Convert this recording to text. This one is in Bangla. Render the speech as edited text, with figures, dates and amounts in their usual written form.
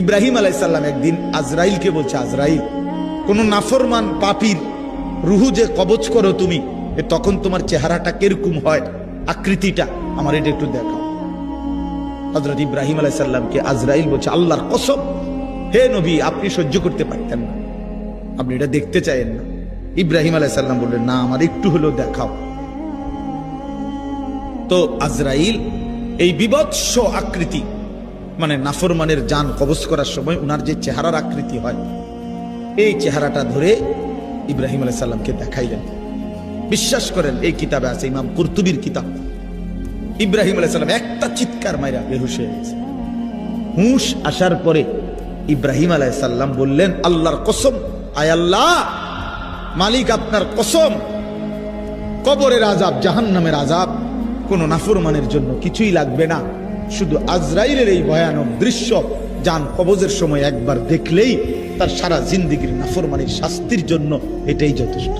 ইব্রাহিম আলাইহিস সালাম একদিন আজরাইলকে বলছে, আজরাইল, কোন নাফরমান পাপীর রুহু যে কবজ করো তুমি, তখন তোমার চেহারাটা কিরকম হয়, আকৃতিটা আমার এটা একটু দেখাও। হযরত ইব্রাহিম আলাইহিস সালামকে আজরাইল বলছে, আল্লাহর কসম হে নবী, আপনি সহ্য করতে পারতেন না, আপনি এটা দেখতে চাইেন না। ইব্রাহিম আলাইহিস সালাম বললেন, না, আমার একটু হলেও দেখাও। তো আজরাইল এই বিভৎস আকৃতি, মানে নাফরমানের জান কবজ করার সময় উনার যে চেহারার আকৃতি হয়, এই চেহারাটা ধরে ইব্রাহিম আলাইহিস সালামকে দেখাইলেন। বিশ্বাস করেন, এই কিতাবে আছে, ইমাম কুরতুবীর কিতাব। ইব্রাহিম আলাইহিস সালাম একটা চিৎকার মাইরা বেহুশ হয়ে গেছে। হুঁশ আসার পরে ইব্রাহিম আলাইহিস সালাম বললেন, আল্লাহর কসম, আয় আল্লাহ, মালিক আপনার কসম, কবরের আযাব, জাহান্নামের আযাব কোন নাফরমানের জন্য কিছুই লাগবে না, শুধু আজরাইলের এই ভয়ানক দৃশ্য জান কবজের সময় একবার দেখলেই তার সারা জিন্দেগীর নাফরমানির শাস্তির জন্য এটাই যথেষ্ট।